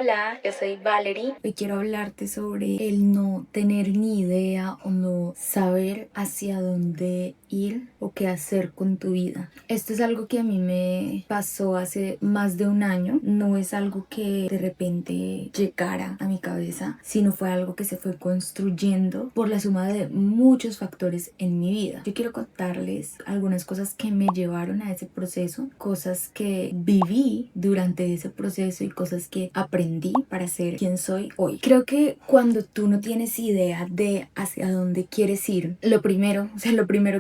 Hola, yo soy Valerie. Hoy quiero hablarte sobre el no tener ni idea o no saber hacia dónde ir o qué hacer con tu vida. Esto es algo que a mí me pasó hace más de un año. No es algo que de repente llegara a mi cabeza, sino fue algo que se fue construyendo por la suma de muchos factores en mi vida. Yo quiero contarles algunas cosas que me llevaron a ese proceso, cosas que viví durante ese proceso y cosas que aprendí para ser quien soy hoy. Creo que cuando tú no tienes idea de hacia dónde quieres ir, lo primero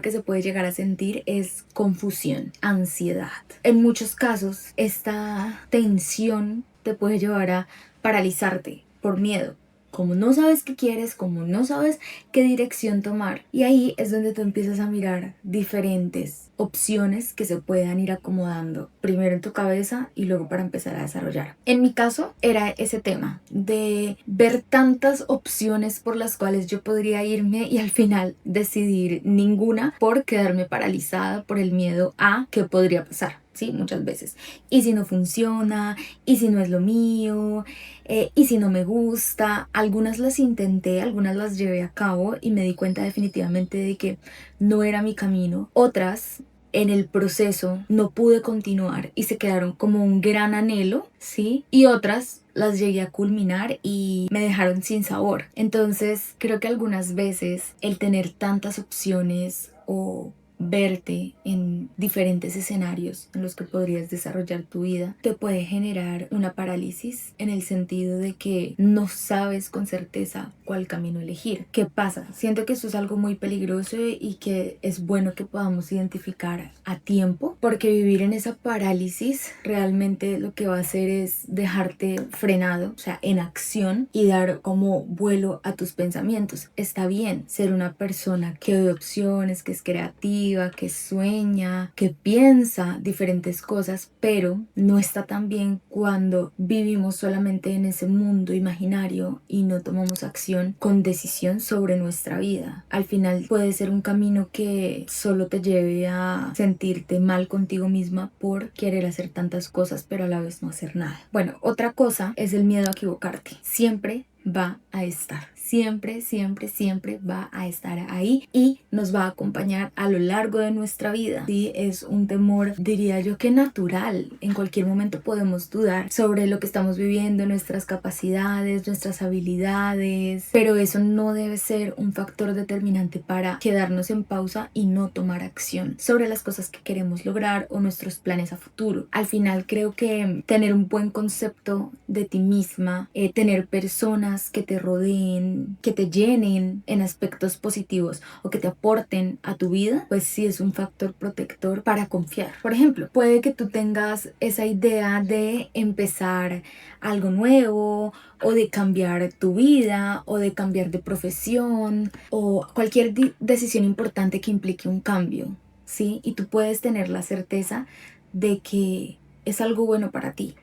que se puede llegar a sentir es confusión, ansiedad. En muchos casos, esta tensión te puede llevar a paralizarte por miedo. Como no sabes qué quieres, como no sabes qué dirección tomar. Y ahí es donde tú empiezas a mirar diferentes opciones que se puedan ir acomodando. Primero en tu cabeza y luego para empezar a desarrollar. En mi caso era ese tema de ver tantas opciones por las cuales yo podría irme y al final decidir ninguna por quedarme paralizada por el miedo a qué podría pasar. Sí, muchas veces. ¿Y si no funciona? ¿Y si no es lo mío? ¿Y si no me gusta? Algunas las intenté, algunas las llevé a cabo y me di cuenta definitivamente de que no era mi camino. Otras, en el proceso, no pude continuar y se quedaron como un gran anhelo, ¿sí? Y otras las llegué a culminar y me dejaron sin sabor. Entonces, creo que algunas veces el tener tantas opciones o verte en diferentes escenarios en los que podrías desarrollar tu vida te puede generar una parálisis en el sentido de que no sabes con certeza cuál camino elegir. ¿Qué pasa? Siento que esto es algo muy peligroso y que es bueno que podamos identificar a tiempo, porque vivir en esa parálisis realmente lo que va a hacer es dejarte frenado, o sea, en acción y dar como vuelo a tus pensamientos. Está bien ser una persona que ve opciones, que es creativa, que sueña, que piensa diferentes cosas, pero no está tan bien cuando vivimos solamente en ese mundo imaginario y no tomamos acción con decisión sobre nuestra vida. Al final puede ser un camino que solo te lleve a sentirte mal contigo misma por querer hacer tantas cosas pero a la vez no hacer nada. Bueno, otra cosa es el miedo a equivocarte. Siempre va a estar. Siempre, siempre, siempre va a estar ahí y nos va a acompañar a lo largo de nuestra vida. Sí, es un temor, diría yo, que natural. En cualquier momento podemos dudar sobre lo que estamos viviendo, nuestras capacidades, nuestras habilidades, pero eso no debe ser un factor determinante para quedarnos en pausa y no tomar acción sobre las cosas que queremos lograr o nuestros planes a futuro. Al final creo que tener un buen concepto de ti misma, tener personas que te rodeen, que te llenen en aspectos positivos o que te aporten a tu vida, pues sí es un factor protector para confiar. Por ejemplo, puede que tú tengas esa idea de empezar algo nuevo o de cambiar tu vida o de cambiar de profesión o cualquier decisión importante que implique un cambio, ¿sí? Y tú puedes tener la certeza de que es algo bueno para ti.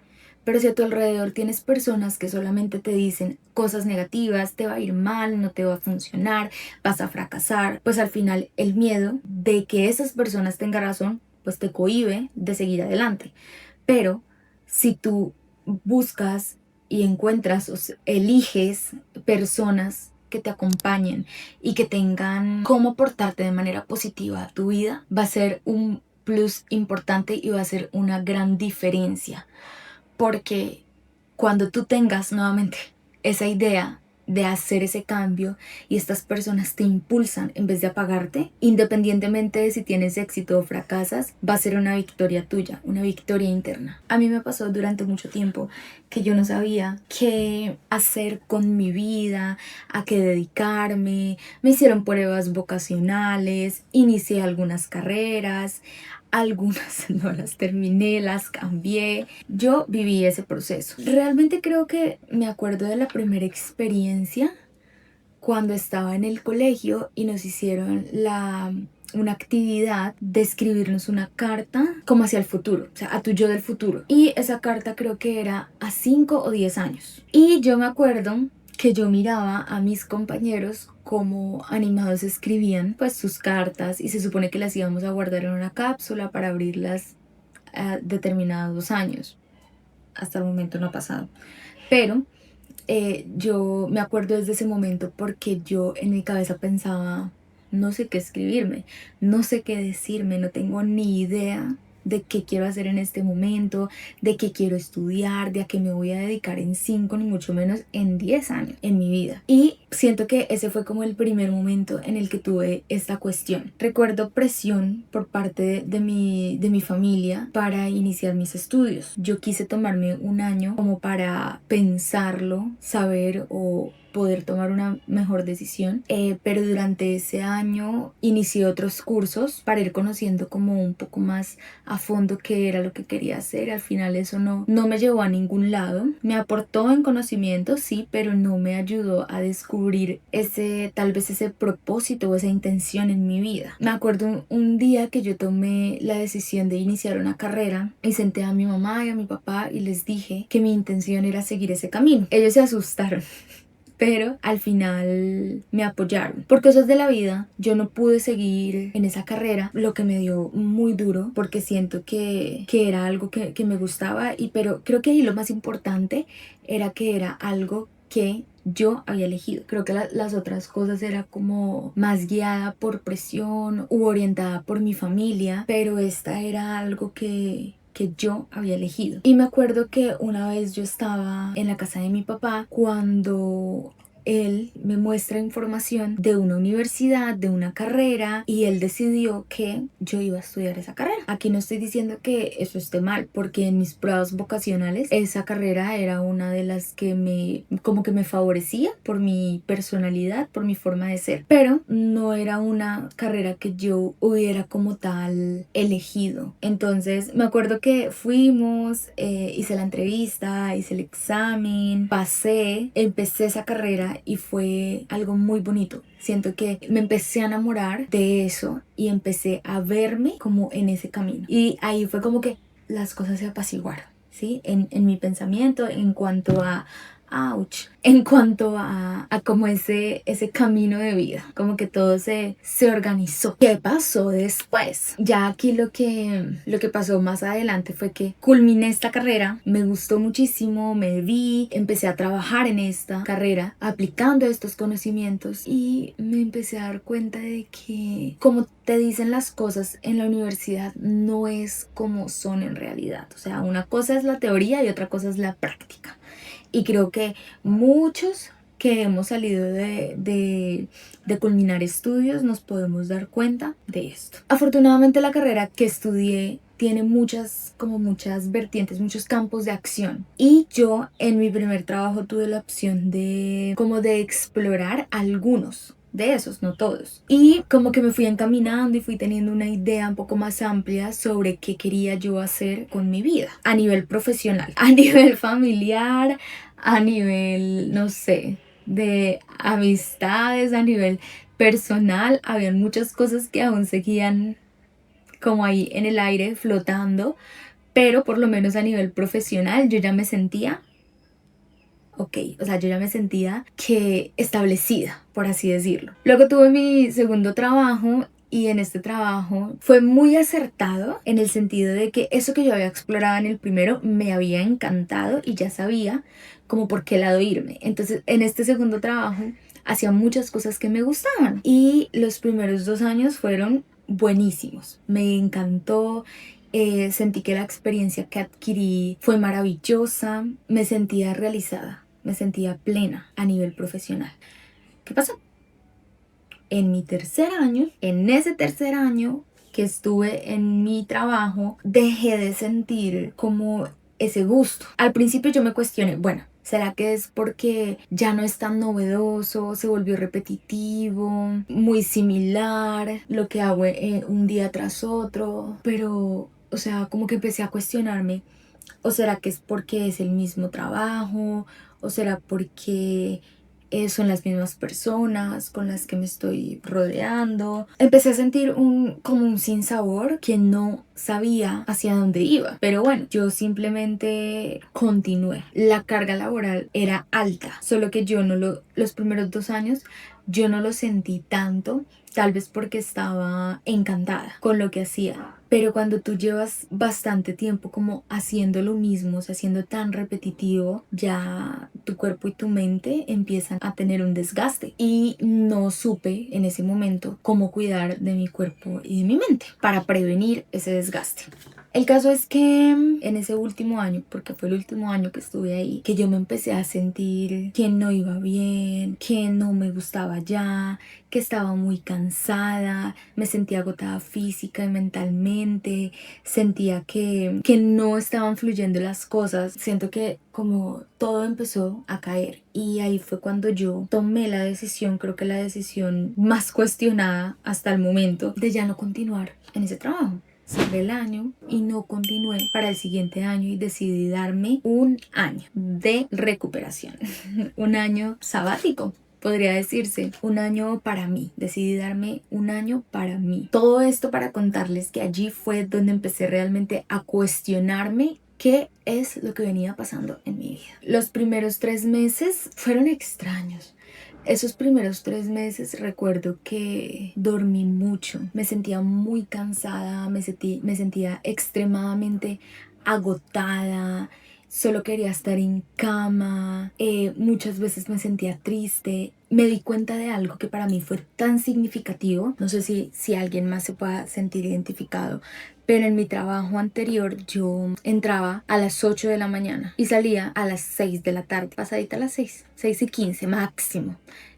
Pero si a tu alrededor tienes personas que solamente te dicen cosas negativas, te va a ir mal, no te va a funcionar, vas a fracasar, pues al final el miedo de que esas personas tengan razón, pues te cohíbe de seguir adelante. Pero si tú buscas y encuentras o eliges personas que te acompañen y que tengan cómo portarte de manera positiva a tu vida, va a ser un plus importante y va a ser una gran diferencia. Porque cuando tú tengas nuevamente esa idea de hacer ese cambio y estas personas te impulsan en vez de apagarte, independientemente de si tienes éxito o fracasas, va a ser una victoria tuya, una victoria interna. A mí me pasó durante mucho tiempo que yo no sabía qué hacer con mi vida, a qué dedicarme, me hicieron pruebas vocacionales, inicié algunas carreras, algunas no las terminé, las cambié. Yo viví ese proceso. Realmente creo que me acuerdo de la primera experiencia cuando estaba en el colegio y nos hicieron una actividad de escribirnos una carta como hacia el futuro, o sea, a tu yo del futuro. Y esa carta creo que era a 5 o 10 años. Y yo me acuerdo que yo miraba a mis compañeros como animados escribían pues sus cartas y se supone que las íbamos a guardar en una cápsula para abrirlas a determinados años. Hasta el momento no ha pasado. Pero yo me acuerdo desde ese momento porque yo en mi cabeza pensaba, no sé qué escribirme, no sé qué decirme, no tengo ni idea de qué quiero hacer en este momento, de qué quiero estudiar, de a qué me voy a dedicar en 5 ni mucho menos en 10 años en mi vida. Y siento que ese fue como el primer momento en el que tuve esta cuestión. Recuerdo presión por parte de mi familia para iniciar mis estudios. Yo quise tomarme un año como para pensarlo, saber o poder tomar una mejor decisión, pero durante ese año inicié otros cursos para ir conociendo como un poco más a fondo qué era lo que quería hacer. Al final eso no me llevó a ningún lado, me aportó en conocimiento, sí, pero no me ayudó a descubrir tal vez ese propósito o esa intención en mi vida. Me acuerdo un día que yo tomé la decisión de iniciar una carrera y senté a mi mamá y a mi papá y les dije que mi intención era seguir ese camino. Ellos se asustaron, pero al final me apoyaron. Por cosas de la vida yo no pude seguir en esa carrera, lo que me dio muy duro porque siento que era algo que me gustaba, pero creo que ahí lo más importante era que era algo que yo había elegido. Creo que las otras cosas era como más guiada por presión u orientada por mi familia, pero esta era algo que yo había elegido. Y me acuerdo que una vez yo estaba en la casa de mi papá cuando él me muestra información de una universidad, de una carrera, y él decidió que yo iba a estudiar esa carrera. Aquí no estoy diciendo que eso esté mal, porque en mis pruebas vocacionales esa carrera era una de las que como que me favorecía por mi personalidad, por mi forma de ser, pero no era una carrera que yo hubiera como tal elegido. Entonces me acuerdo que fuimos, hice la entrevista, hice el examen, pasé, empecé esa carrera y fue algo muy bonito. Siento que me empecé a enamorar de eso y empecé a verme como en ese camino. Y ahí fue como que las cosas se apaciguaron, ¿sí? En mi pensamiento en cuanto a en cuanto a como ese camino de vida, como que todo se organizó. ¿Qué pasó después? Ya aquí lo que pasó más adelante fue que culminé esta carrera, me gustó muchísimo, me vi, empecé a trabajar en esta carrera aplicando estos conocimientos y me empecé a dar cuenta de que como te dicen las cosas en la universidad no es como son en realidad. O sea, una cosa es la teoría y otra cosa es la práctica. Y creo que muchos que hemos salido de culminar estudios nos podemos dar cuenta de esto. Afortunadamente la carrera que estudié tiene muchas vertientes, muchos campos de acción. Y yo en mi primer trabajo tuve la opción de explorar algunos de esos, no todos. Y como que me fui encaminando y fui teniendo una idea un poco más amplia sobre qué quería yo hacer con mi vida a nivel profesional, a nivel familiar, a nivel, no sé, de amistades, a nivel personal. Habían muchas cosas que aún seguían como ahí en el aire flotando, pero por lo menos a nivel profesional yo ya me sentía yo ya me sentía que establecida, por así decirlo. Luego tuve mi segundo trabajo y en este trabajo fue muy acertado en el sentido de que eso que yo había explorado en el primero me había encantado y ya sabía como por qué lado irme. Entonces en este segundo trabajo hacía muchas cosas que me gustaban y los primeros 2 años fueron buenísimos. Me encantó. Sentí que la experiencia que adquirí fue maravillosa, me sentía realizada, me sentía plena a nivel profesional. ¿Qué pasó? En mi tercer año, en ese tercer año que estuve en mi trabajo, dejé de sentir como ese gusto. Al principio yo me cuestioné, bueno, ¿será que es porque ya no es tan novedoso, se volvió repetitivo, muy similar, lo que hago un día tras otro? Pero, o sea, como que empecé a cuestionarme, ¿o será que es porque es el mismo trabajo? ¿O será porque son las mismas personas con las que me estoy rodeando? Empecé a sentir como un sinsabor que no sabía hacia dónde iba. Pero bueno, yo simplemente continué. La carga laboral era alta, solo que los primeros 2 años yo no lo sentí tanto, tal vez porque estaba encantada con lo que hacía. Pero cuando tú llevas bastante tiempo como haciendo lo mismo, o sea, siendo tan repetitivo, ya tu cuerpo y tu mente empiezan a tener un desgaste. Y no supe en ese momento cómo cuidar de mi cuerpo y de mi mente para prevenir ese desgaste. El caso es que en ese último año, porque fue el último año que estuve ahí, que yo me empecé a sentir que no iba bien, que no me gustaba ya, que estaba muy cansada, me sentía agotada física y mentalmente, sentía que no estaban fluyendo las cosas, siento que como todo empezó a caer y ahí fue cuando yo tomé la decisión, creo que la decisión más cuestionada hasta el momento, de ya no continuar en ese trabajo. Cerré el año y no continué para el siguiente año y decidí darme un año de recuperación, un año sabático. Podría decirse, un año para mí. Decidí darme un año para mí. Todo esto para contarles que allí fue donde empecé realmente a cuestionarme qué es lo que venía pasando en mi vida. Los primeros 3 meses fueron extraños. Esos primeros 3 meses recuerdo que dormí mucho, me sentía muy cansada, me sentía extremadamente agotada, solo quería estar en cama, muchas veces me sentía triste. Me di cuenta de algo que para mí fue tan significativo, no sé si alguien más se pueda sentir identificado, pero en mi trabajo anterior yo entraba a las 8 de la mañana y salía a las 6 de la tarde, pasadita a las 6:15 máximo.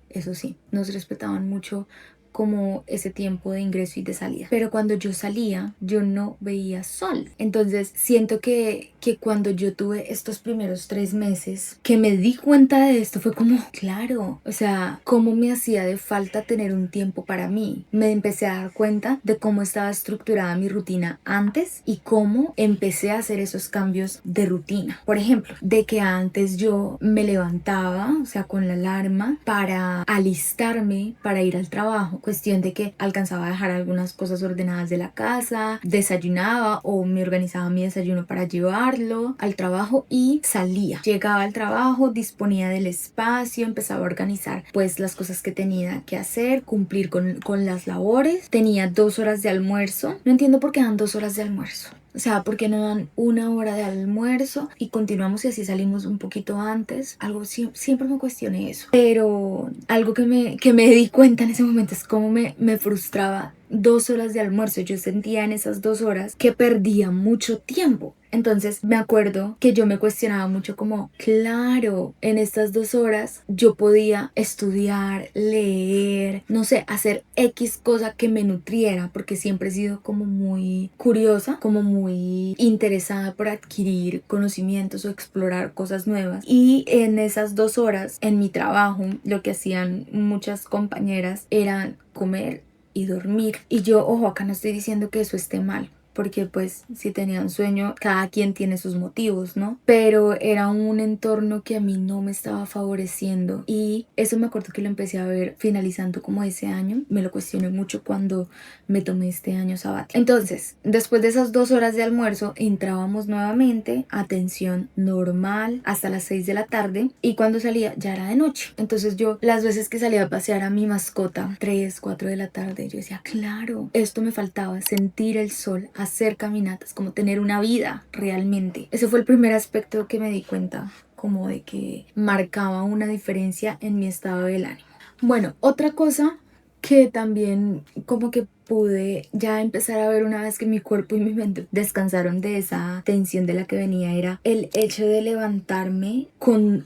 Eso sí, nos respetaban mucho como ese tiempo de ingreso y de salida. Pero cuando yo salía, yo no veía sol. Entonces siento que cuando yo tuve estos primeros 3 meses, que me di cuenta de esto, fue como, claro, o sea, cómo me hacía de falta tener un tiempo para mí. Me empecé a dar cuenta de cómo estaba estructurada mi rutina antes y cómo empecé a hacer esos cambios de rutina. Por ejemplo, de que antes yo me levantaba, o sea, con la alarma para alistarme para ir al trabajo. Cuestión de que alcanzaba a dejar algunas cosas ordenadas de la casa, desayunaba o me organizaba mi desayuno para llevarlo al trabajo y salía. Llegaba al trabajo, disponía del espacio, empezaba a organizar pues las cosas que tenía que hacer, cumplir con las labores. Tenía 2 horas de almuerzo. No entiendo por qué dan 2 horas de almuerzo. O sea, ¿por qué no dan 1 hora de almuerzo y continuamos y así salimos un poquito antes? Algo siempre me cuestioné eso. Pero algo que me di cuenta en ese momento es cómo me frustraba 2 horas de almuerzo. Yo sentía en esas 2 horas que perdía mucho tiempo. Entonces me acuerdo que yo me cuestionaba mucho como, claro, en estas 2 horas yo podía estudiar, leer, no sé, hacer X cosa que me nutriera, porque siempre he sido como muy curiosa, como muy interesada por adquirir conocimientos o explorar cosas nuevas. Y en esas 2 horas en mi trabajo, lo que hacían muchas compañeras era comer y dormir. Y yo, ojo, acá no estoy diciendo que eso esté mal, porque pues si tenían sueño, cada quien tiene sus motivos, ¿no? Pero era un entorno que a mí no me estaba favoreciendo y eso me acuerdo que lo empecé a ver finalizando como ese año. Me lo cuestioné mucho cuando me tomé este año sabático. Entonces, después de esas 2 horas de almuerzo, entrábamos nuevamente, atención normal, hasta las 6 de la tarde y cuando salía ya era de noche. Entonces yo, las veces que salía a pasear a mi mascota, 3, 4 de la tarde, yo decía, claro, esto me faltaba, sentir el sol, hacer caminatas, como tener una vida realmente. Ese fue el primer aspecto que me di cuenta, como de que marcaba una diferencia en mi estado del ánimo. Bueno, otra cosa que también como que pude ya empezar a ver una vez que mi cuerpo y mi mente descansaron de esa tensión de la que venía era el hecho de levantarme con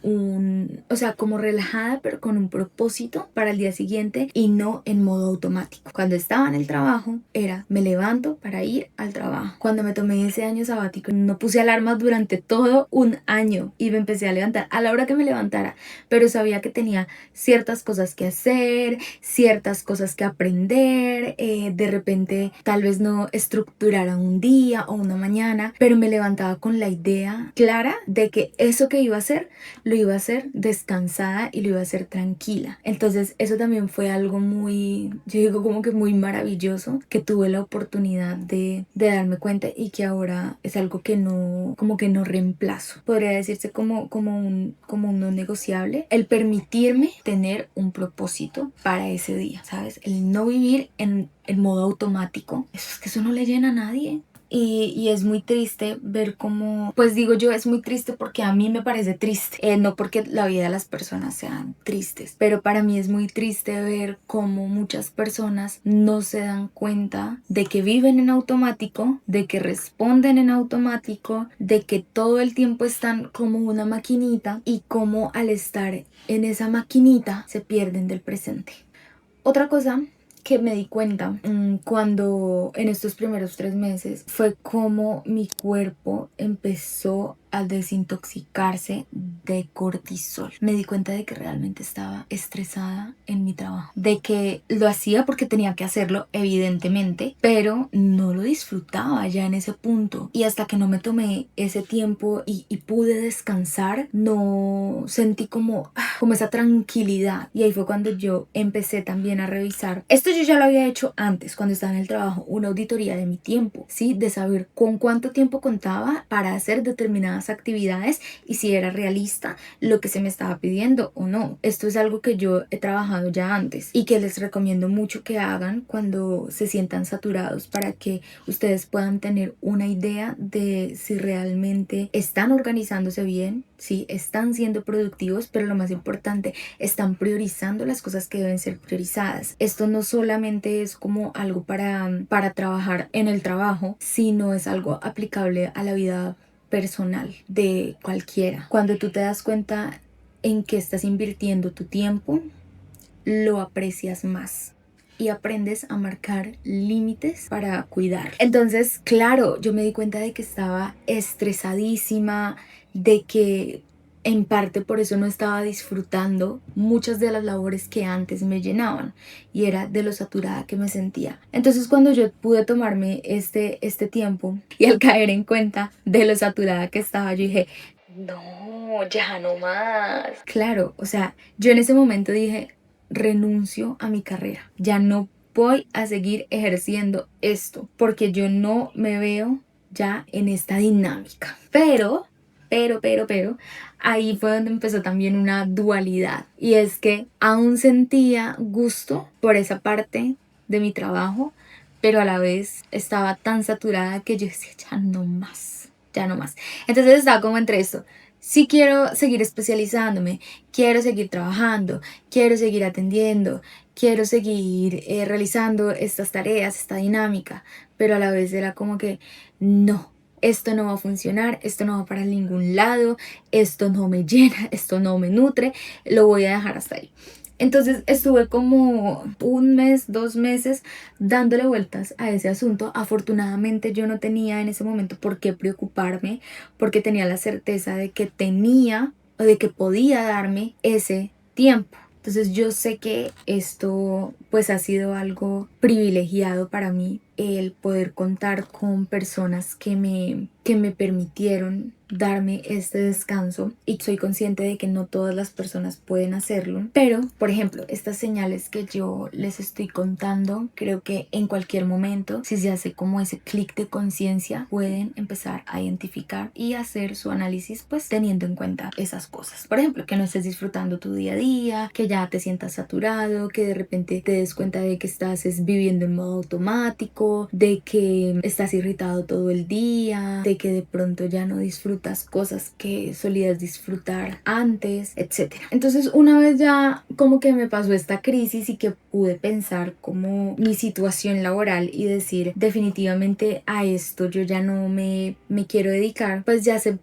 o sea, como relajada pero con un propósito para el día siguiente y no en modo automático. Cuando estaba en el trabajo era me levanto para ir al trabajo. Cuando me tomé ese año sabático no puse alarmas durante todo un año y me empecé a levantar a la hora que me levantara, pero sabía que tenía ciertas cosas que hacer, ciertas cosas que aprender, de repente tal vez no estructurara un día o una mañana, pero me levantaba con la idea clara de que eso que iba a hacer, lo iba a hacer descansada y lo iba a hacer tranquila. Entonces eso también fue algo muy, yo digo como que muy maravilloso, que tuve la oportunidad de darme cuenta y que ahora es algo que no, como que no reemplazo. Podría decirse como un no negociable, el permitirme tener un propósito para ese día, ¿sabes? El no vivir en modo automático. Eso no le llena a nadie. Y es muy triste ver cómo, pues digo yo, es muy triste porque a mí me parece triste, no porque la vida de las personas sean tristes, pero para mí es muy triste ver cómo muchas personas no se dan cuenta de que viven en automático, de que responden en automático, de que todo el tiempo están como una maquinita y cómo al estar en esa maquinita se pierden del presente. Otra cosa que me di cuenta cuando en estos primeros 3 meses fue cómo mi cuerpo empezó a desintoxicarse de cortisol. Me di cuenta de que realmente estaba estresada en mi trabajo, de que lo hacía porque tenía que hacerlo, evidentemente, pero no lo disfrutaba ya en ese punto, y hasta que no me tomé ese tiempo y pude descansar, no sentí como esa tranquilidad. Y ahí fue cuando yo empecé también a revisar esto. Yo ya lo había hecho antes cuando estaba en el trabajo, una auditoría de mi tiempo, ¿sí? De saber con cuánto tiempo contaba para hacer determinadas actividades y si era realista lo que se me estaba pidiendo o no. Esto es algo que yo he trabajado ya antes y que les recomiendo mucho que hagan cuando se sientan saturados, para que ustedes puedan tener una idea de si realmente están organizándose bien, si están siendo productivos, pero lo más importante, están priorizando las cosas que deben ser priorizadas. Esto no solamente es como algo para trabajar en el trabajo, sino es algo aplicable a la vida personal de cualquiera. Cuando tú te das cuenta en qué estás invirtiendo tu tiempo, lo aprecias más y aprendes a marcar límites para cuidar. Entonces, claro, yo me di cuenta de que estaba estresadísima, de que en parte por eso no estaba disfrutando muchas de las labores que antes me llenaban, y era de lo saturada que me sentía. Entonces, cuando yo pude tomarme este tiempo y al caer en cuenta de lo saturada que estaba, yo dije, no, ya no más. Claro, o sea, yo en ese momento dije, renuncio a mi carrera, ya no voy a seguir ejerciendo esto porque yo no me veo ya en esta dinámica. Pero, ahí fue donde empezó también una dualidad, y es que aún sentía gusto por esa parte de mi trabajo, pero a la vez estaba tan saturada que yo decía, ya no más, ya no más. Entonces estaba como entre esto. Sí quiero seguir especializándome, quiero seguir trabajando, quiero seguir atendiendo, quiero seguir realizando estas tareas, esta dinámica, pero a la vez era como que no, esto no va a funcionar, esto no va para ningún lado, esto no me llena, esto no me nutre, lo voy a dejar hasta ahí. Entonces estuve como 1 mes, 2 meses dándole vueltas a ese asunto. Afortunadamente yo no tenía en ese momento por qué preocuparme, porque tenía la certeza de que tenía o de que podía darme ese tiempo. Entonces yo sé que esto pues ha sido algo privilegiado para mí, el poder contar con personas que me permitieron darme este descanso, y soy consciente de que no todas las personas pueden hacerlo, pero por ejemplo estas señales que yo les estoy contando, creo que en cualquier momento, si se hace como ese clic de conciencia, pueden empezar a identificar y hacer su análisis pues teniendo en cuenta esas cosas. Por ejemplo, que no estés disfrutando tu día a día, que ya te sientas saturado, que de repente te des cuenta de que estás viviendo en modo automático, de que estás irritado todo el día, de que de pronto ya no disfrutas cosas que solías disfrutar antes, etc. Entonces, una vez ya como que me pasó esta crisis y que pude pensar como mi situación laboral y decir definitivamente a esto yo ya no me quiero dedicar, pues ya se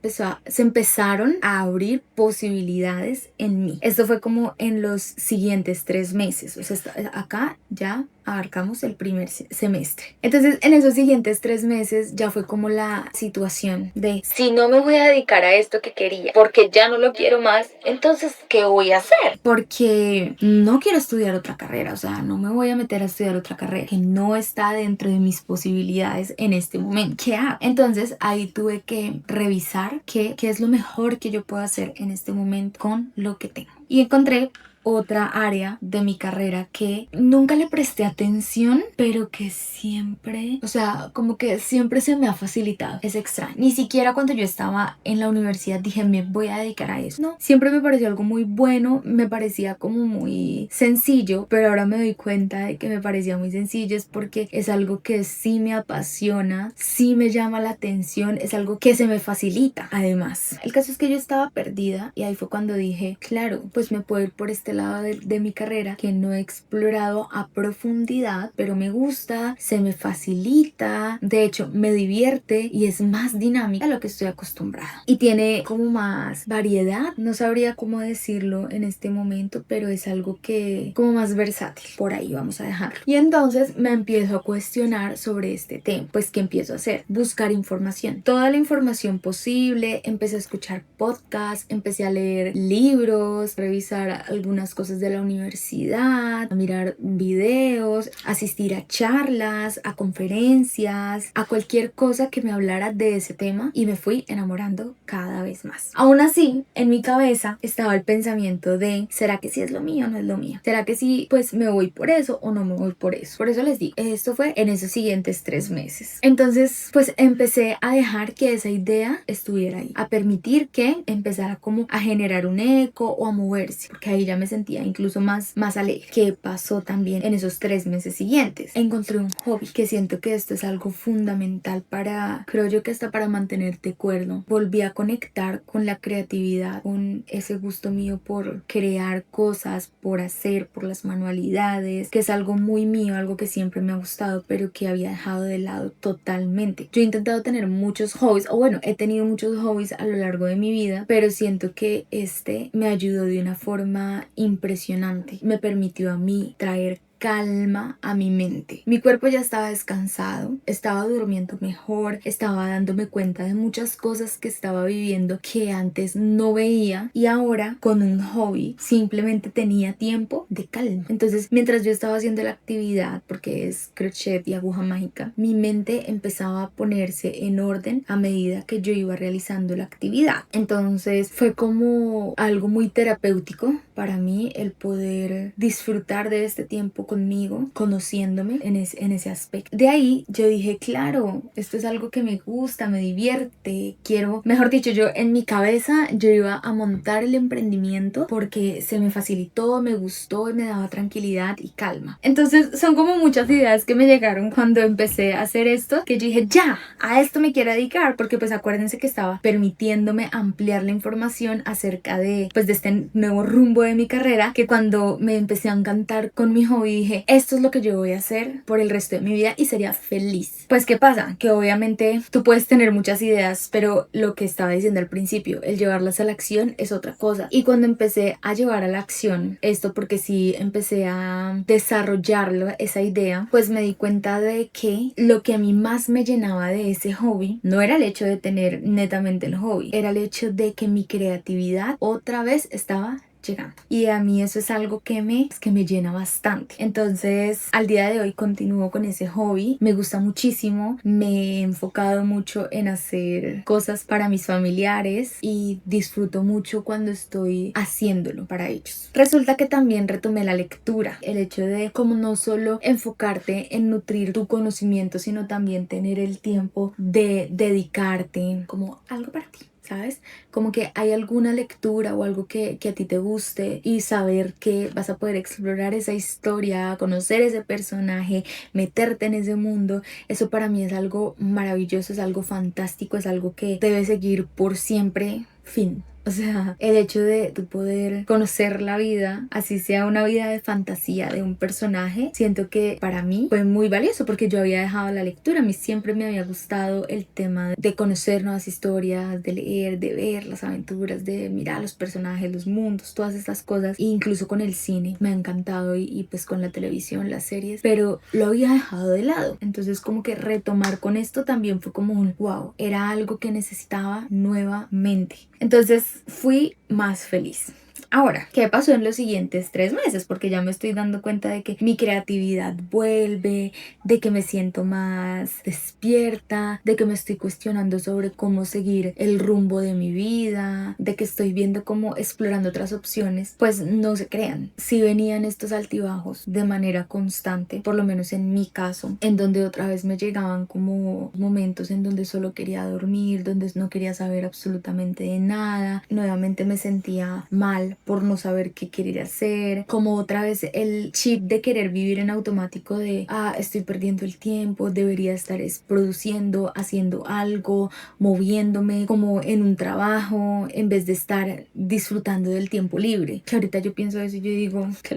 empezaron a abrir posibilidades en mí. Esto fue como en los siguientes 3 meses, o sea, acá ya abarcamos el primer semestre. Entonces, en esos siguientes 3 meses ya fue como la situación de, si no me voy a dedicar a esto que quería porque ya no lo quiero más, entonces ¿qué voy a hacer? Porque no quiero estudiar otra carrera, o sea, no me voy a meter a estudiar otra carrera que no está dentro de mis posibilidades en este momento. ¿Qué hago? Entonces ahí tuve que revisar qué es lo mejor que yo puedo hacer en este momento con lo que tengo. Y encontré otra área de mi carrera que nunca le presté atención, pero que siempre, o sea, como que siempre se me ha facilitado. Es extraño. Ni siquiera cuando yo estaba en la universidad dije, me voy a dedicar a eso. No, siempre me pareció algo muy bueno, me parecía como muy sencillo, pero ahora me doy cuenta de que me parecía muy sencillo es porque es algo que sí me apasiona, sí me llama la atención, es algo que se me facilita. Además, el caso es que yo estaba perdida y ahí fue cuando dije, claro, pues me puedo ir por este lado de mi carrera que no he explorado a profundidad, pero me gusta, se me facilita, de hecho me divierte y es más dinámica a lo que estoy acostumbrada y tiene como más variedad, no sabría cómo decirlo en este momento, pero es algo que como más versátil, por ahí vamos a dejarlo. Y entonces me empiezo a cuestionar sobre este tema. Pues ¿qué empiezo a hacer? Buscar información, toda la información posible. Empecé a escuchar podcasts, empecé a leer libros, revisar algunas cosas de la universidad, a mirar videos, asistir a charlas, a conferencias, a cualquier cosa que me hablara de ese tema, y me fui enamorando cada vez más. Aún así, en mi cabeza estaba el pensamiento de ¿será que sí es lo mío o no es lo mío? ¿Será que sí pues me voy por eso o no me voy por eso? Por eso les digo, esto fue en esos siguientes 3 meses. Entonces pues empecé a dejar que esa idea estuviera ahí, a permitir que empezara como a generar un eco o a moverse, porque ahí ya me sentía incluso más alegre. ¿Qué pasó también en esos 3 meses siguientes? Encontré un hobby que siento que esto es algo fundamental para, creo yo que hasta para mantenerte cuerdo. Volví a conectar con la creatividad, con ese gusto mío por crear cosas, por hacer, por las manualidades, que es algo muy mío, algo que siempre me ha gustado, pero que había dejado de lado totalmente. Yo he intentado tener muchos hobbies, o bueno, he tenido muchos hobbies a lo largo de mi vida, pero siento que este me ayudó de una forma impresionante. Me permitió a mí traer calma a mi mente. Mi cuerpo ya estaba descansado, estaba durmiendo mejor, estaba dándome cuenta de muchas cosas que estaba viviendo que antes no veía, y ahora con un hobby simplemente tenía tiempo de calma. Entonces mientras yo estaba haciendo la actividad, porque es crochet y aguja mágica, mi mente empezaba a ponerse en orden a medida que yo iba realizando la actividad. Entonces fue como algo muy terapéutico para mí el poder disfrutar de este tiempo conmigo, conociéndome en ese aspecto. De ahí yo dije, claro, esto es algo que me gusta, me divierte, quiero, mejor dicho, yo en mi cabeza yo iba a montar el emprendimiento porque se me facilitó, me gustó y me daba tranquilidad y calma. Entonces son como muchas ideas que me llegaron cuando empecé a hacer esto, que yo dije, ya, a esto me quiero dedicar, porque pues acuérdense que estaba permitiéndome ampliar la información acerca de pues de este nuevo rumbo de mi carrera, que cuando me empecé a encantar con mi hobby dije, esto es lo que yo voy a hacer por el resto de mi vida y sería feliz. Pues ¿qué pasa? Que obviamente tú puedes tener muchas ideas, pero lo que estaba diciendo al principio, el llevarlas a la acción es otra cosa. Y cuando empecé a llevar a la acción esto, porque sí empecé a desarrollarlo, esa idea, pues me di cuenta de que lo que a mí más me llenaba de ese hobby no era el hecho de tener netamente el hobby, era el hecho de que mi creatividad otra vez estaba llegando, y a mí eso es algo que me llena bastante. Entonces al día de hoy continúo con ese hobby, me gusta muchísimo, me he enfocado mucho en hacer cosas para mis familiares y disfruto mucho cuando estoy haciéndolo para ellos. Resulta que también retomé la lectura, el hecho de como no solo enfocarte en nutrir tu conocimiento, sino también tener el tiempo de dedicarte como algo para ti, ¿sabes? Como que hay alguna lectura o algo que a ti te guste y saber que vas a poder explorar esa historia, conocer ese personaje, meterte en ese mundo. Eso para mí es algo maravilloso, es algo fantástico, es algo que debe seguir por siempre. Fin. O sea, el hecho de tu poder conocer la vida, así sea una vida de fantasía de un personaje, siento que para mí fue muy valioso porque yo había dejado la lectura. A mí siempre me había gustado el tema de conocer nuevas historias, de leer, de ver las aventuras, de mirar los personajes, los mundos, todas estas cosas. E incluso con el cine me ha encantado y pues con la televisión, las series, pero lo había dejado de lado. Entonces como que retomar con esto también fue como un wow, era algo que necesitaba nuevamente. Entonces fui más feliz. Ahora, ¿qué pasó en los siguientes 3 meses? Porque ya me estoy dando cuenta de que mi creatividad vuelve, de que me siento más despierta, de que me estoy cuestionando sobre cómo seguir el rumbo de mi vida, de que estoy viendo cómo explorando otras opciones. Pues no se crean, si venían estos altibajos de manera constante, por lo menos en mi caso, en donde otra vez me llegaban como momentos en donde solo quería dormir, donde no quería saber absolutamente de nada, nuevamente me sentía mal por no saber qué querer hacer, como otra vez el chip de querer vivir en automático de estoy perdiendo el tiempo, debería estar produciendo, haciendo algo, moviéndome como en un trabajo en vez de estar disfrutando del tiempo libre. Que ahorita yo pienso eso y yo digo, qué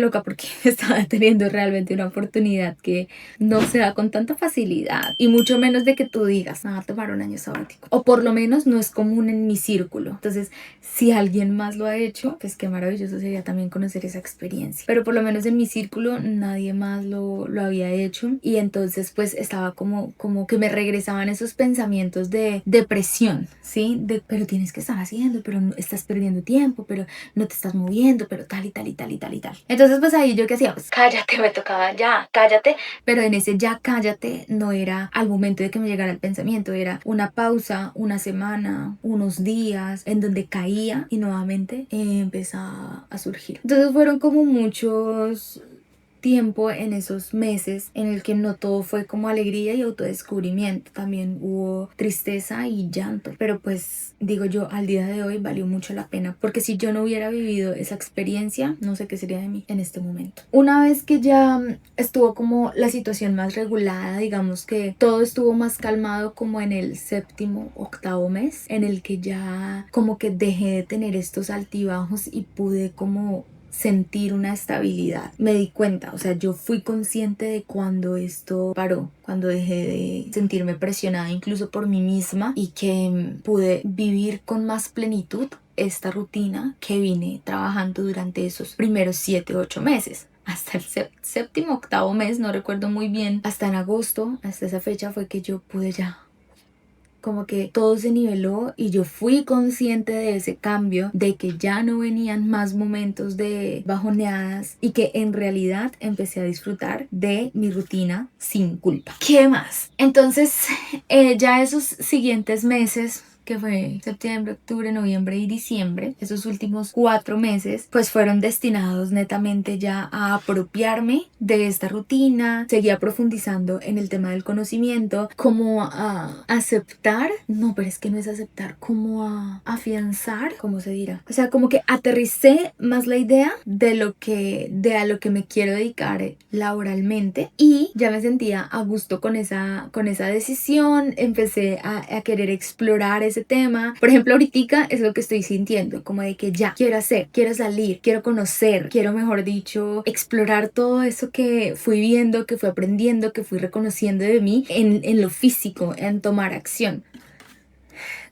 loca, porque estaba teniendo realmente una oportunidad que no se da con tanta facilidad, y mucho menos de que tú digas, a tomar un año sabático, o por lo menos no es común en mi círculo. Entonces, si alguien más lo ha hecho, pues qué maravilloso sería también conocer esa experiencia, pero por lo menos en mi círculo nadie más lo había hecho, y entonces pues estaba como que me regresaban esos pensamientos de depresión, ¿sí? Pero tienes que estar haciendo, pero no, estás perdiendo tiempo, pero no te estás moviendo, pero tal y tal y tal y tal y tal. Entonces pues ahí yo qué hacía, pues cállate, me tocaba ya, cállate, pero en ese ya cállate no era al momento de que me llegara el pensamiento, era una pausa, una semana, unos días en donde caía y nuevamente empezaba a surgir. Entonces fueron como muchos tiempo en esos meses en el que no todo fue como alegría y autodescubrimiento, también hubo tristeza y llanto, pero pues digo yo, al día de hoy valió mucho la pena, porque si yo no hubiera vivido esa experiencia, no sé qué sería de mí en este momento. Una vez que ya estuvo como la situación más regulada, digamos que todo estuvo más calmado como en el séptimo, octavo mes, en el que ya como que dejé de tener estos altibajos y pude como sentir una estabilidad. Me di cuenta, o sea, yo fui consciente de cuando esto paró, cuando dejé de sentirme presionada incluso por mí misma, y que pude vivir con más plenitud esta rutina que vine trabajando durante esos primeros 7-8 meses. Hasta el séptimo, octavo mes, no recuerdo muy bien, hasta en agosto, hasta esa fecha fue que yo pude ya, como que todo se niveló y yo fui consciente de ese cambio, de que ya no venían más momentos de bajoneadas y que en realidad empecé a disfrutar de mi rutina sin culpa. ¿Qué más? Entonces, ya esos siguientes meses, que fue septiembre, octubre, noviembre y diciembre, esos últimos 4 meses, pues fueron destinados netamente ya a apropiarme de esta rutina, seguía profundizando en el tema del conocimiento, como a aceptar, no, pero es que no es aceptar, como a afianzar, ¿cómo se dirá? O sea, como que aterricé más la idea de a lo que me quiero dedicar laboralmente, y ya me sentía a gusto con esa decisión, empecé a querer explorar ese tema. Por ejemplo, ahorita es lo que estoy sintiendo, como de que ya quiero hacer, quiero salir, quiero conocer, quiero, mejor dicho, explorar todo eso que fui viendo, que fui aprendiendo, que fui reconociendo de mí en lo físico, en tomar acción.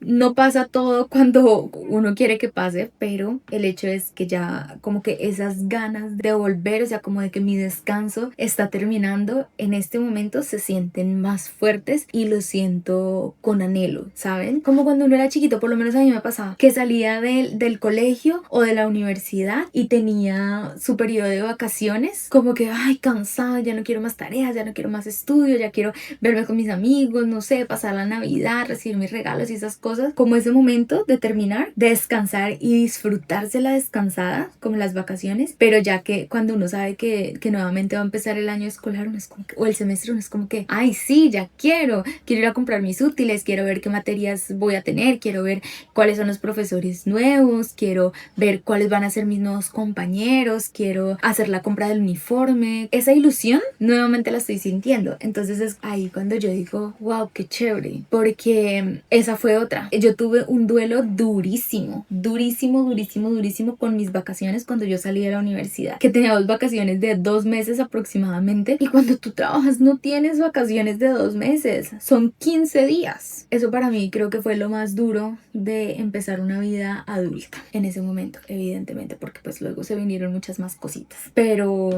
No pasa todo cuando uno quiere que pase, pero el hecho es que ya como que esas ganas de volver, o sea, como de que mi descanso está terminando, en este momento se sienten más fuertes y lo siento con anhelo, ¿saben? Como cuando uno era chiquito, por lo menos a mí me pasaba, que salía del colegio o de la universidad y tenía su periodo de vacaciones, como que, ay, cansada, ya no quiero más tareas, ya no quiero más estudio, ya quiero verme con mis amigos, no sé, pasar la Navidad, recibir mis regalos y esas cosas, como ese momento de terminar, de descansar y disfrutarse la descansada, como las vacaciones, pero ya que cuando uno sabe que nuevamente va a empezar el año escolar, uno es como que, o el semestre, uno es como que, ay sí, ya quiero ir a comprar mis útiles, quiero ver qué materias voy a tener, quiero ver cuáles son los profesores nuevos, quiero ver cuáles van a ser mis nuevos compañeros, quiero hacer la compra del uniforme. Esa ilusión nuevamente la estoy sintiendo, entonces es ahí cuando yo digo, wow, qué chévere, porque esa fue otra. Yo tuve un duelo durísimo, durísimo, durísimo, durísimo con mis vacaciones cuando yo salí de la universidad, que tenía 2 vacaciones de 2 meses aproximadamente, y cuando tú trabajas no tienes vacaciones de 2 meses, son 15 días. Eso para mí creo que fue lo más duro de empezar una vida adulta en ese momento, evidentemente, porque pues luego se vinieron muchas más cositas, pero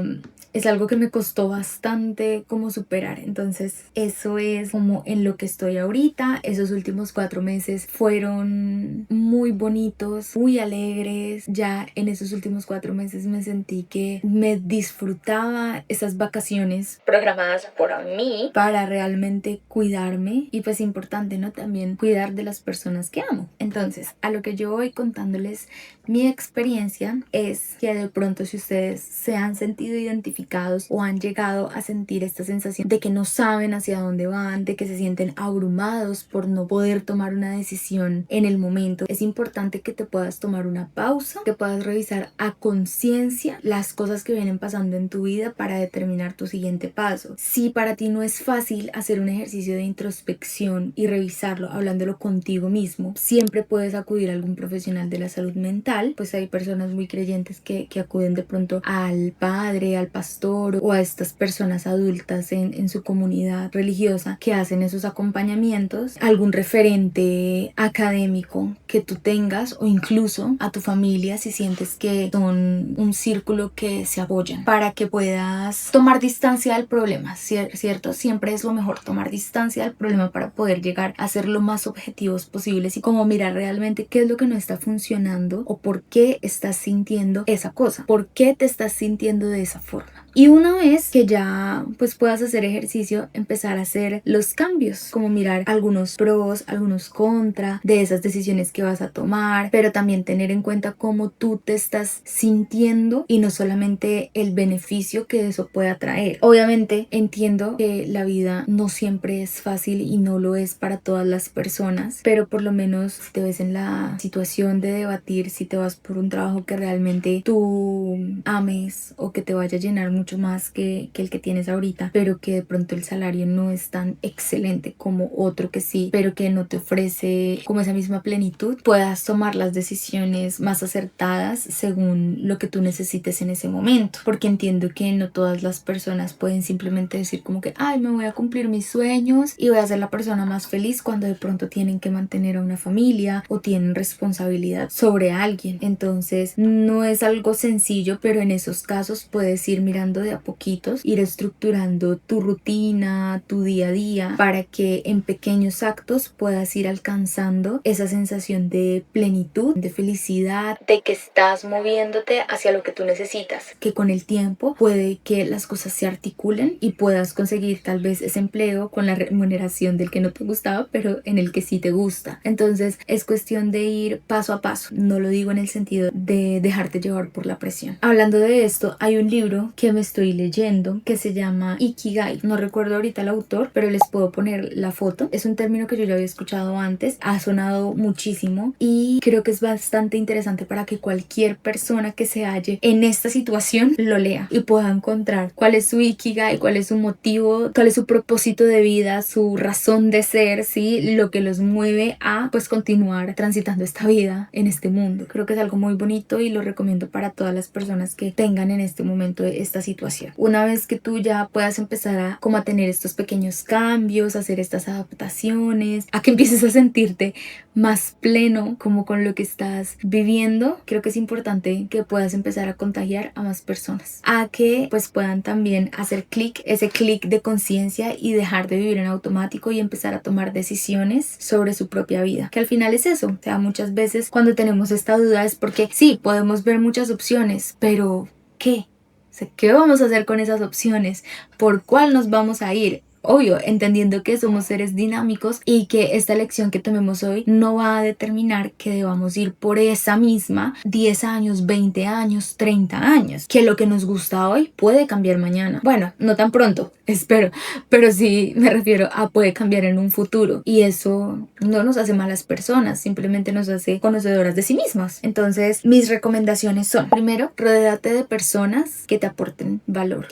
es algo que me costó bastante como superar. Entonces eso es como en lo que estoy ahorita. Esos últimos 4 meses meses fueron muy bonitos, muy alegres. Ya en esos últimos 4 meses me sentí que me disfrutaba esas vacaciones programadas por mí para realmente cuidarme, y pues importante, ¿no? También cuidar de las personas que amo. Entonces, a lo que yo voy contándoles mi experiencia es que de pronto, si ustedes se han sentido identificados o han llegado a sentir esta sensación de que no saben hacia dónde van, de que se sienten abrumados por no poder tomar una decisión en el momento, es importante que te puedas tomar una pausa, que puedas revisar a conciencia las cosas que vienen pasando en tu vida para determinar tu siguiente paso. Si para ti no es fácil hacer un ejercicio de introspección y revisarlo hablándolo contigo mismo, siempre puedes acudir a algún profesional de la salud mental. Pues hay personas muy creyentes que acuden de pronto al padre, al pastor o a estas personas adultas en su comunidad religiosa que hacen esos acompañamientos, algún referente académico que tú tengas, o incluso a tu familia si sientes que son un círculo que se apoyan, para que puedas tomar distancia del problema, ¿cierto? Siempre es lo mejor tomar distancia del problema para poder llegar a ser lo más objetivos posibles y como mirar realmente qué es lo que no está funcionando o por qué estás sintiendo esa cosa, por qué te estás sintiendo de esa forma. Y una vez que ya pues puedas hacer ejercicio, empezar a hacer los cambios, como mirar algunos pros, algunos contra de esas decisiones que vas a tomar, pero también tener en cuenta cómo tú te estás sintiendo y no solamente el beneficio que eso pueda traer. Obviamente entiendo que la vida no siempre es fácil y no lo es para todas las personas, pero por lo menos si te ves en la situación de debatir si te vas por un trabajo que realmente tú ames o que te vaya a llenar mucho más que el que tienes ahorita, pero que de pronto el salario no es tan excelente como otro que sí, pero que no te ofrece como esa misma plenitud, puedas tomar las decisiones más acertadas según lo que tú necesites en ese momento, porque entiendo que no todas las personas pueden simplemente decir como que ay, me voy a cumplir mis sueños y voy a ser la persona más feliz, cuando de pronto tienen que mantener a una familia o tienen responsabilidad sobre alguien. Entonces no es algo sencillo, pero en esos casos puedes ir mirando de a poquitos, ir estructurando tu rutina, tu día a día, para que en pequeños actos puedas ir alcanzando esa sensación de plenitud, de felicidad, de que estás moviéndote hacia lo que tú necesitas, que con el tiempo puede que las cosas se articulen y puedas conseguir tal vez ese empleo con la remuneración del que no te gustaba, pero en el que sí te gusta. Entonces es cuestión de ir paso a paso, no lo digo en el sentido de dejarte llevar por la presión. Hablando de esto, hay un libro que me estoy leyendo que se llama Ikigai. No recuerdo ahorita el autor, pero les puedo poner la foto. Es un término que yo ya había escuchado antes, ha sonado muchísimo y creo que es bastante interesante para que cualquier persona que se halle en esta situación lo lea y pueda encontrar cuál es su Ikigai, cuál es su motivo, cuál es su propósito de vida, su razón de ser, ¿sí? Lo que los mueve a pues continuar transitando esta vida en este mundo. Creo que es algo muy bonito y lo recomiendo para todas las personas que tengan en este momento esta situación. Una vez que tú ya puedas empezar a como a tener estos pequeños cambios, a hacer estas adaptaciones, a que empieces a sentirte más pleno como con lo que estás viviendo, creo que es importante que puedas empezar a contagiar a más personas, a que pues puedan también hacer clic, ese clic de conciencia y dejar de vivir en automático y empezar a tomar decisiones sobre su propia vida, que al final es eso. O sea, muchas veces cuando tenemos esta duda es porque sí, podemos ver muchas opciones, pero ¿qué? O sea, ¿qué vamos a hacer con esas opciones? ¿Por cuál nos vamos a ir? Obvio, entendiendo que somos seres dinámicos y que esta elección que tomemos hoy no va a determinar que debamos ir por esa misma 10 años, 20 años, 30 años. Que lo que nos gusta hoy puede cambiar mañana. Bueno, no tan pronto, espero, pero sí me refiero a puede cambiar en un futuro. Y eso no nos hace malas personas, simplemente nos hace conocedoras de sí mismas. Entonces, mis recomendaciones son: primero, rodéate de personas que te aporten valor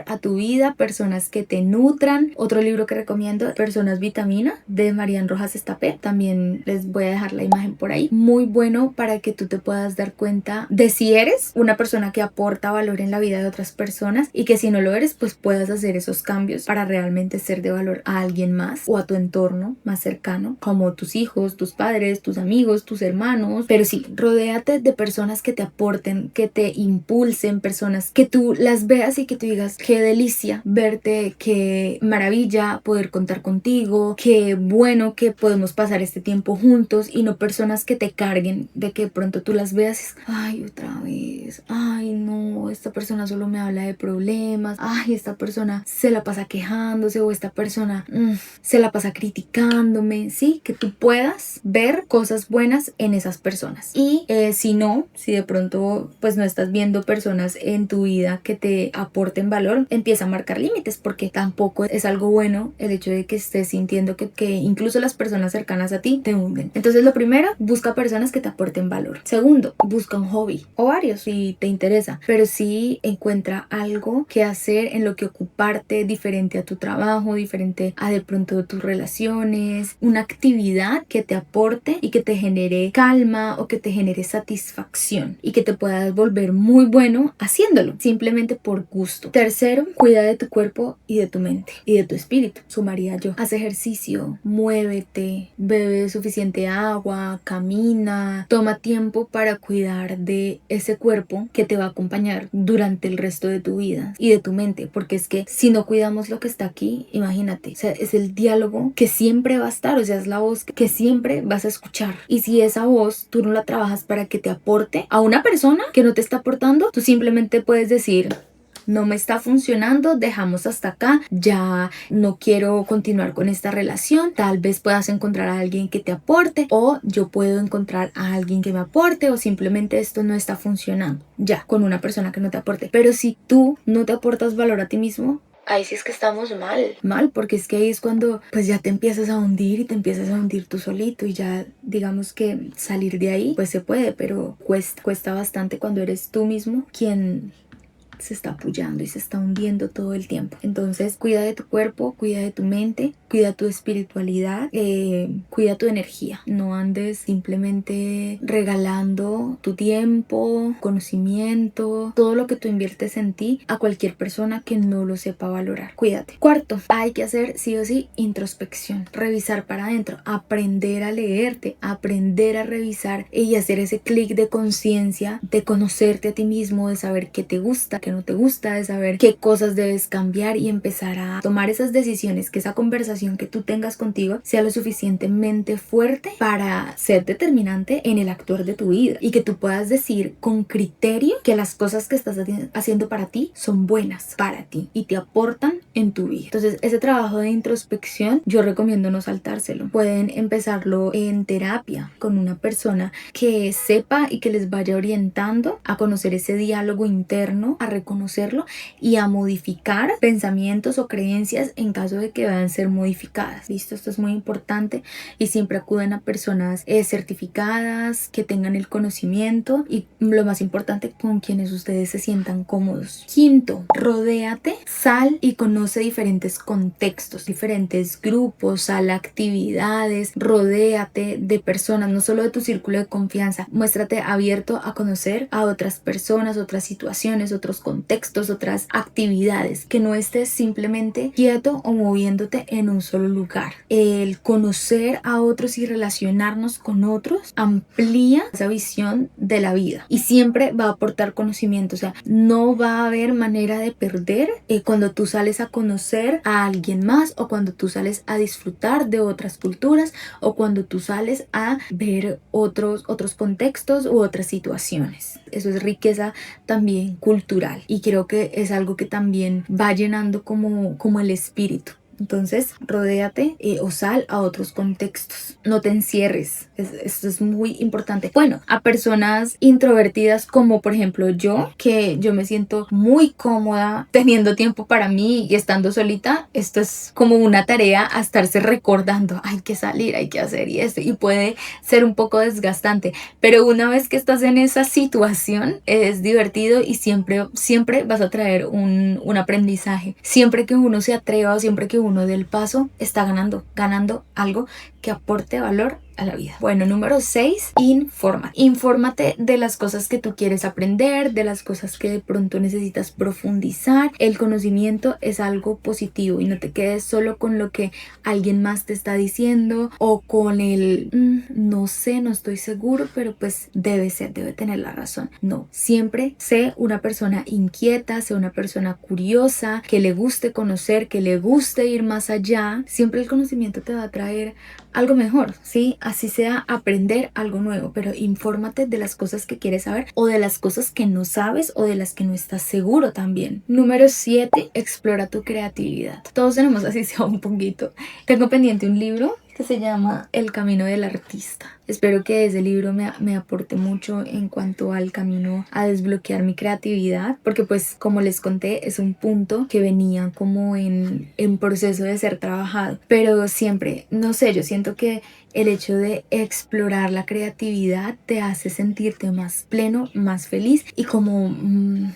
a tu vida, personas que te nutran. Otro libro que recomiendo, Personas Vitamina, de Marian Rojas Estapé. También les voy a dejar la imagen por ahí. Muy bueno para que tú te puedas dar cuenta de si eres una persona que aporta valor en la vida de otras personas, y que si no lo eres, pues puedas hacer esos cambios para realmente ser de valor a alguien más o a tu entorno más cercano, como tus hijos, tus padres, tus amigos, tus hermanos. Pero sí, rodéate de personas que te aporten, que te impulsen, personas que tú las veas y que tú digas qué delicia verte, que qué maravilla poder contar contigo, qué bueno que podemos pasar este tiempo juntos, y no personas que te carguen de que de pronto tú las veas, ay, otra vez, ay, no, esta persona solo me habla de problemas, ay, esta persona se la pasa quejándose, o esta persona se la pasa criticándome, ¿sí? Que tú puedas ver cosas buenas en esas personas. Y si de pronto pues no estás viendo personas en tu vida que te aporten valor, empieza a marcar límites, porque tampoco es algo bueno el hecho de que estés sintiendo que incluso las personas cercanas a ti te hunden. Entonces, lo primero, busca personas que te aporten valor. Segundo, busca un hobby o varios si te interesa, pero sí encuentra algo que hacer, en lo que ocuparte, diferente a tu trabajo, diferente a de pronto tus relaciones, una actividad que te aporte y que te genere calma o que te genere satisfacción y que te puedas volver muy bueno haciéndolo, simplemente por gusto. Tercero, cuida de tu cuerpo y de tu mente y de tu espíritu, sumaría yo. Haz ejercicio, muévete, bebe suficiente agua, camina, toma tiempo para cuidar de ese cuerpo que te va a acompañar durante el resto de tu vida, y de tu mente, porque es que si no cuidamos lo que está aquí, imagínate, o sea, es el diálogo que siempre va a estar, o sea, es la voz que siempre vas a escuchar, y si esa voz tú no la trabajas para que te aporte a una persona que no te está aportando, tú simplemente puedes decir: no me está funcionando, dejamos hasta acá, ya no quiero continuar con esta relación. Tal vez puedas encontrar a alguien que te aporte, o yo puedo encontrar a alguien que me aporte, o simplemente esto no está funcionando ya con una persona que no te aporte. Pero si tú no te aportas valor a ti mismo, ahí sí es que estamos mal, porque es que ahí es cuando pues ya te empiezas a hundir, y te empiezas a hundir tú solito, y ya digamos que salir de ahí pues se puede, pero cuesta bastante cuando eres tú mismo quien se está apoyando y se está hundiendo todo el tiempo. Entonces, cuida de tu cuerpo, cuida de tu mente, cuida tu espiritualidad, cuida tu energía. No andes simplemente regalando tu tiempo, conocimiento, todo lo que tú inviertes en ti a cualquier persona que no lo sepa valorar. Cuídate. Cuarto, hay que hacer sí o sí introspección, revisar para adentro, aprender a leerte, aprender a revisar y hacer ese clic de conciencia, de conocerte a ti mismo, de saber qué te gusta, qué no te gusta, de saber qué cosas debes cambiar, y empezar a tomar esas decisiones, que esa conversación que tú tengas contigo sea lo suficientemente fuerte para ser determinante en el actuar de tu vida, y que tú puedas decir con criterio que las cosas que estás haciendo para ti son buenas para ti y te aportan en tu vida. Entonces, ese trabajo de introspección yo recomiendo no saltárselo. Pueden empezarlo en terapia con una persona que sepa y que les vaya orientando a conocer ese diálogo interno, a reconocerlo y a modificar pensamientos o creencias en caso de que deban ser modificadas. ¿Listo? Esto es muy importante, y siempre acuden a personas certificadas, que tengan el conocimiento, y lo más importante, con quienes ustedes se sientan cómodos. Quinto, rodéate, sal y conoce diferentes contextos, diferentes grupos, sal a actividades, rodéate de personas, no solo de tu círculo de confianza. Muéstrate abierto a conocer a otras personas, otras situaciones, otros contextos, otras actividades, que no estés simplemente quieto o moviéndote en un solo lugar. El conocer a otros y relacionarnos con otros amplía esa visión de la vida, y siempre va a aportar conocimiento. O sea, no va a haber manera de perder cuando tú sales a conocer a alguien más, o cuando tú sales a disfrutar de otras culturas, o cuando tú sales a ver otros contextos u otras situaciones. Eso es riqueza también cultural, y creo que es algo que también va llenando como el espíritu. Entonces, rodéate o sal a otros contextos. No te encierres. Esto es muy importante. Bueno, a personas introvertidas como por ejemplo yo, que yo me siento muy cómoda teniendo tiempo para mí y estando solita, esto es como una tarea a estarse recordando. Hay que salir, hay que hacer y esto. Y puede ser un poco desgastante. Pero una vez que estás en esa situación, es divertido, y siempre vas a traer un aprendizaje. Siempre que uno se atreva, o siempre que uno dé el paso, está ganando algo que aporte valor a la vida. Bueno, número 6, infórmate. Infórmate de las cosas que tú quieres aprender, de las cosas que de pronto necesitas profundizar. El conocimiento es algo positivo y no te quedes solo con lo que alguien más te está diciendo o con el no sé, no estoy seguro, pero pues debe ser, debe tener la razón. No, siempre sé una persona inquieta, sé una persona curiosa, que le guste conocer, que le guste ir más allá. Siempre el conocimiento te va a traer algo mejor, ¿sí? Así sea aprender algo nuevo, pero infórmate de las cosas que quieres saber o de las cosas que no sabes o de las que no estás seguro también. Número 7, explora tu creatividad. Todos tenemos así sea un poquito. Tengo pendiente un libro que se llama El camino del artista. Espero que ese libro me aporte mucho en cuanto al camino a desbloquear mi creatividad, porque pues como les conté es un punto que venía como en proceso de ser trabajado, pero siempre, no sé, yo siento que el hecho de explorar la creatividad te hace sentirte más pleno, más feliz y como,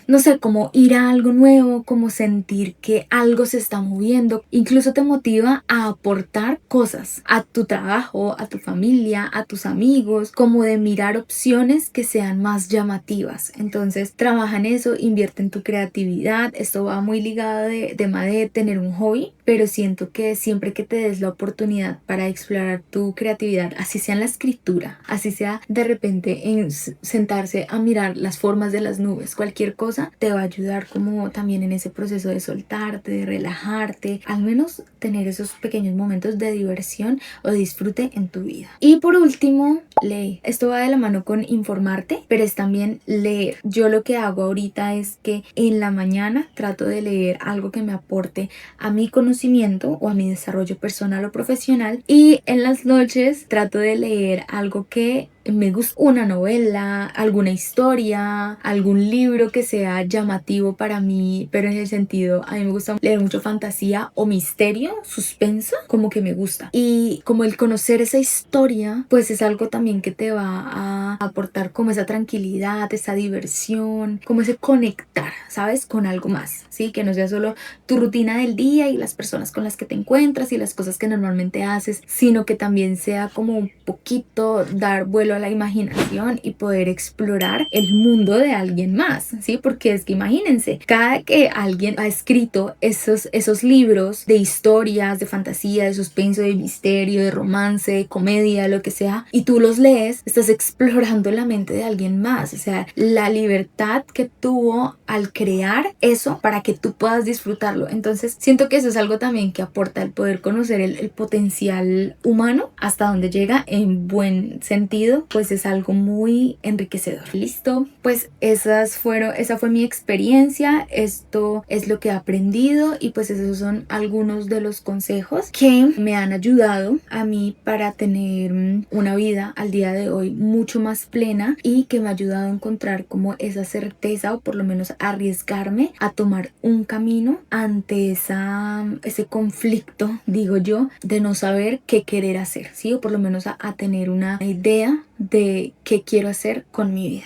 no sé, como ir a algo nuevo, como sentir que algo se está moviendo. Incluso te motiva a aportar cosas a tu trabajo, a tu familia, a tus amigos, como de mirar opciones que sean más llamativas. Entonces, trabaja en eso, invierte en tu creatividad. Esto va muy ligado de tema de tener un hobby, pero siento que siempre que te des la oportunidad para explorar tu creatividad, así sea en la escritura, así sea de repente en sentarse a mirar las formas de las nubes, cualquier cosa te va a ayudar como también en ese proceso de soltarte, de relajarte, al menos tener esos pequeños momentos de diversión o disfrute en tu vida. Y por último, lee. Esto va de la mano con informarte, pero es también leer. Yo lo que hago ahorita es que en la mañana trato de leer algo que me aporte a mi conocimiento o a mi desarrollo personal o profesional, y en las noches trato de leer algo que me gusta, una novela, alguna historia, algún libro que sea llamativo para mí, pero en el sentido, a mí me gusta leer mucho fantasía o misterio, suspenso, como que me gusta. Y como el conocer esa historia, pues es algo también que te va a aportar como esa tranquilidad, esa diversión, como ese conectar, ¿sabes? Con algo más, ¿sí? Que no sea solo tu rutina del día y las personas con las que te encuentras y las cosas que normalmente haces, sino que también sea como un poquito dar vuelo a la imaginación y poder explorar el mundo de alguien más, ¿sí? Porque es que imagínense, cada que alguien ha escrito esos libros de historias, de fantasía, de suspenso, de misterio, de romance, de comedia, lo que sea, y tú los lees, estás explorando la mente de alguien más, o sea, la libertad que tuvo al crear eso para que tú puedas disfrutarlo. Entonces siento que eso es algo también que aporta el poder conocer el potencial humano hasta donde llega en buen sentido, pues es algo muy enriquecedor. Listo, pues esa fue mi experiencia, esto es lo que he aprendido y pues esos son algunos de los consejos que me han ayudado a mí para tener una vida al día de hoy mucho más plena y que me ha ayudado a encontrar como esa certeza o por lo menos arriesgarme a tomar un camino ante ese conflicto, digo yo, de no saber qué querer hacer, ¿sí? O por lo menos a tener una idea de qué quiero hacer con mi vida.